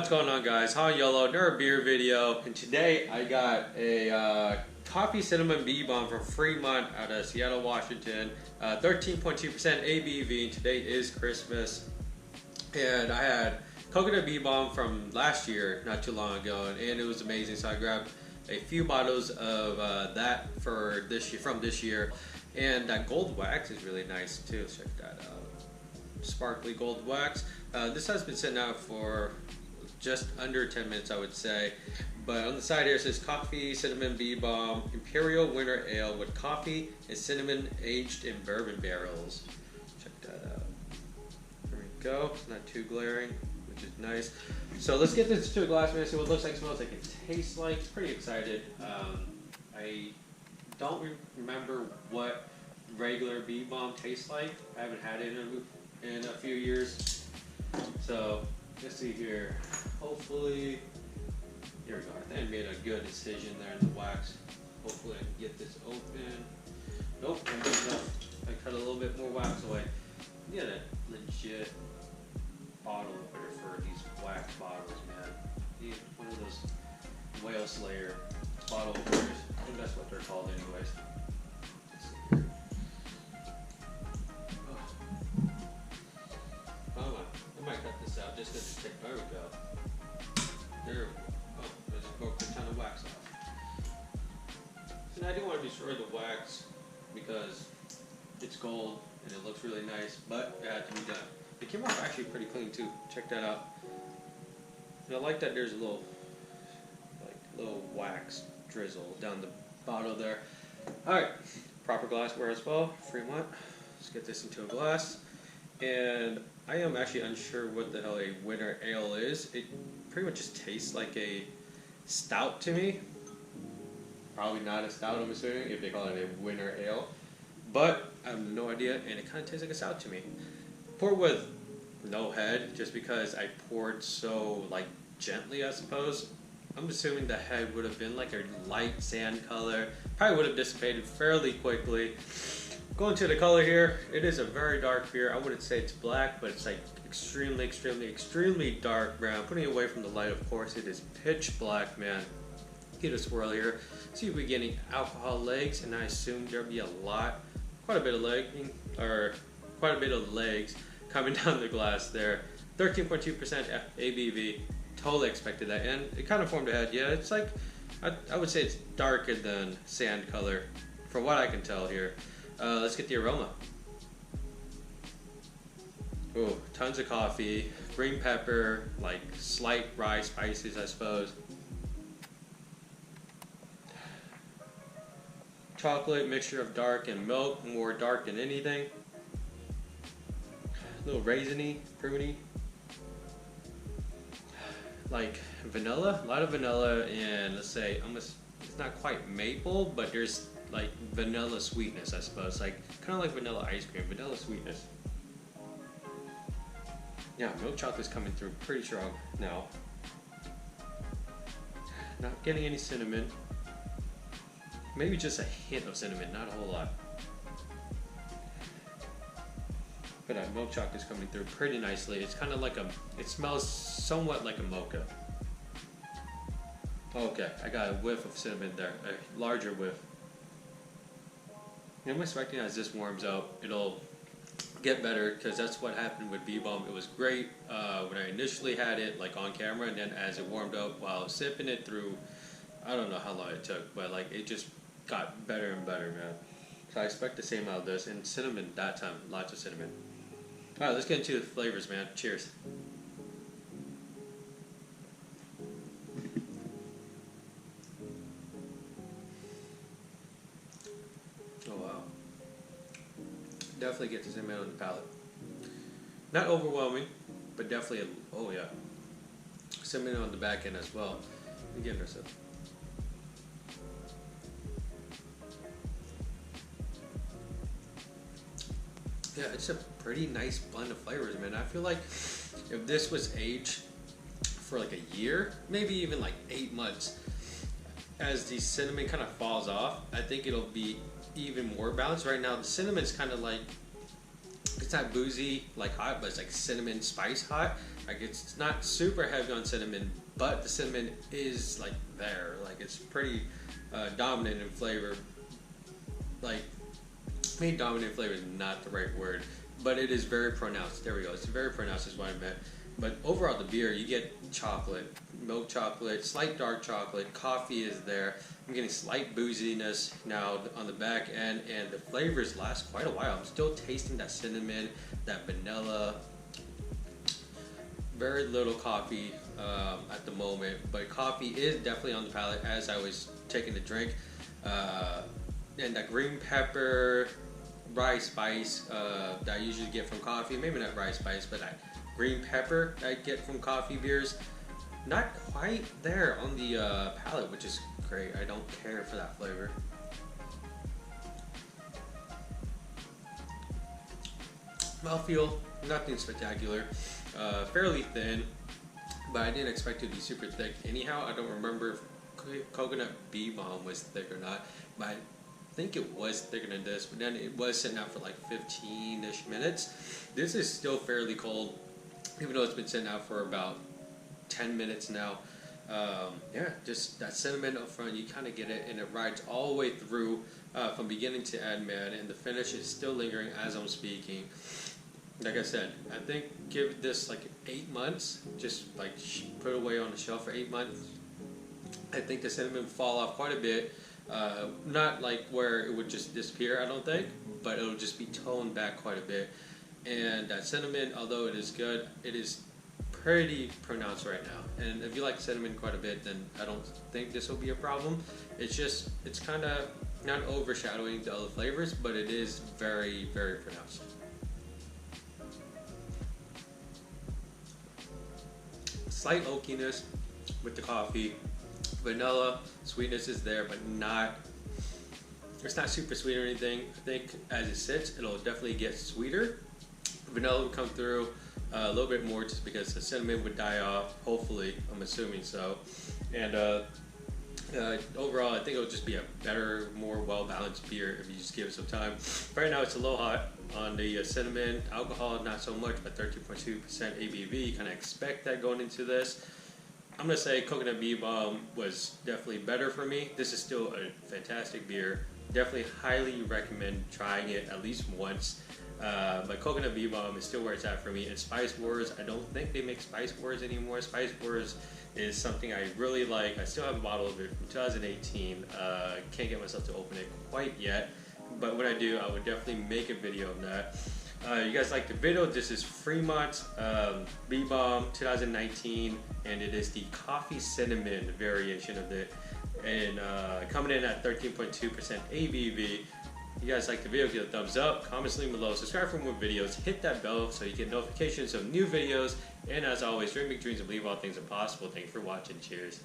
What's going on, guys? How y'all? Another beer video, and today I got a coffee cinnamon bee bomb from Fremont out of Seattle, Washington. 13.2% ABV, and today is Christmas. And I had coconut bee bomb from last year, not too long ago, and it was amazing. So I grabbed a few bottles of that for this year, from this year, and that gold wax is really nice too. Check that out, sparkly gold wax. This has been sitting out for just under 10 minutes, I would say. But on the side here it says coffee cinnamon bee bomb imperial winter ale with coffee and cinnamon aged in bourbon barrels. Check that out. There we go. It's not too glaring, which is nice. So let's get this to a glass and see what it looks like, smells like, it tastes like. Pretty excited. I don't remember what regular bee bomb tastes like. I haven't had it in a few years. So let's see here. Hopefully, here we go. I think I made a good decision there in the wax. Hopefully I can get this open. Nope, I did enough. I cut a little bit more wax away. You get a legit bottle opener for these wax bottles, man. You need one of those whale slayer bottle openers. I think that's what they're called anyways. Let's see here. I might cut this out just because it's there we go. There we go. Oh, I just broke a ton of wax off. So now I do want to destroy the wax because it's gold and it looks really nice, but it had to be done. It came off actually pretty clean too. Check that out. And I like that there's a little wax drizzle down the bottle there. Alright, proper glassware as well. Fremont. Let's get this into a glass. And I am actually unsure what the hell a winter ale is. It pretty much just tastes like a stout to me. Probably not a stout, I'm assuming, if they call it a winter ale. But I have no idea, and it kind of tastes like a stout to me. Poured with no head, just because I poured so gently, I suppose. I'm assuming the head would have been like a light sand color. Probably would have dissipated fairly quickly. Going to the color here, it is a very dark beer. I wouldn't say it's black, but it's like extremely dark brown. Putting it away from the light, of course, it is pitch black, man. Get a swirl here. See if we're getting alcohol legs, and I assume there'll be quite a bit of legs coming down the glass there. 13.2% ABV. Totally expected that, and it kind of formed a head. Yeah, it's like, I would say it's darker than sand color, from what I can tell here. Let's get the aroma. Oh, tons of coffee, green pepper, slight rye spices, I suppose. Chocolate, mixture of dark and milk, more dark than anything. A little raisiny, pruny. Like vanilla, a lot of vanilla, and let's say almost, it's not quite maple, but there's vanilla sweetness, I suppose, kind of like vanilla ice cream, vanilla sweetness. Yeah, milk chocolate's coming through pretty strong now. Not getting any cinnamon. Maybe just a hint of cinnamon, not a whole lot. But that milk chocolate's coming through pretty nicely. It's kind of it smells somewhat like a mocha. Okay, I got a whiff of cinnamon there, a larger whiff. I'm expecting as this warms up, it'll get better, because that's what happened with bee bomb. It was great when I initially had it on camera, and then as it warmed up while sipping it through, I don't know how long it took, but it just got better and better, man. So I expect the same out of this, and cinnamon that time, lots of cinnamon. Alright, let's get into the flavors, man. Cheers. Oh wow. Definitely get the cinnamon on the palate. Not overwhelming, but definitely, oh yeah. Cinnamon on the back end as well. Again, there's a yeah, it's a pretty nice blend of flavors, man. I feel like if this was aged for a year, maybe even 8 months, as the cinnamon kind of falls off, I think it'll be even more balanced. Right now, the cinnamon's kind of it's not boozy hot, but it's cinnamon spice hot. Like it's not super heavy on cinnamon, but the cinnamon is like there. Like it's pretty dominant in flavor. Like, maybe dominant flavor is not the right word, but it is very pronounced. There we go. It's very pronounced is what I meant. But overall, the beer, you get chocolate, milk chocolate, slight dark chocolate, coffee is there. I'm getting slight booziness now on the back end, and the flavors last quite a while. I'm still tasting that cinnamon, that vanilla. Very little coffee at the moment, but coffee is definitely on the palate as I was taking the drink. And that green pepper, rye spice that I usually get from coffee, maybe not rye spice, but that green pepper that I get from coffee beers, not quite there on the palate, which is great. I don't care for that flavor. Mouthfeel, nothing spectacular. Fairly thin, but I didn't expect it to be super thick. Anyhow, I don't remember if coconut bee balm was thick or not, but I think it was thicker than this, but then it was sitting out for like 15-ish minutes. This is still fairly cold, even though it's been sitting out for about 10 minutes now. Yeah, just that cinnamon up front, you kind of get it, and it rides all the way through from beginning to end, man, and the finish is still lingering as I'm speaking. Like I said, I think give this like 8 months, just like put it away on the shelf for 8 months. I think the cinnamon fall off quite a bit. Not like where it would just disappear, I don't think, but it'll just be toned back quite a bit. And that cinnamon, although it is good, it is pretty pronounced right now. And if you like cinnamon quite a bit, then I don't think this will be a problem. It's just, it's kind of not overshadowing the other flavors, but it is very, very pronounced. Slight oakiness with the coffee. Vanilla sweetness is there, but it's not super sweet or anything. I think as it sits, it'll definitely get sweeter. Vanilla will come through a little bit more just because the cinnamon would die off, hopefully, I'm assuming so. And overall, I think it'll just be a better, more well-balanced beer if you just give it some time. Right now, it's a little hot on the cinnamon. Alcohol, not so much, but 13.2% ABV. You kind of expect that going into this. I'm going to say Coconut Bee Balm was definitely better for me. This is still a fantastic beer. Definitely highly recommend trying it at least once. But Coconut Bee Balm is still where it's at for me. And Spice Wars, I don't think they make Spice Wars anymore. Spice Wars is something I really like. I still have a bottle of it from 2018. Can't get myself to open it quite yet. But when I do, I would definitely make a video of that. You guys like the video? This is Fremont Bee Balm 2019, and it is the coffee cinnamon variation of it, and coming in at 13.2% ABV. You guys like the video, give it a thumbs up, comments leave below, subscribe for more videos, hit that bell so you get notifications of new videos, and as always, dream big dreams and believe all things are possible. Thank you for watching. Cheers.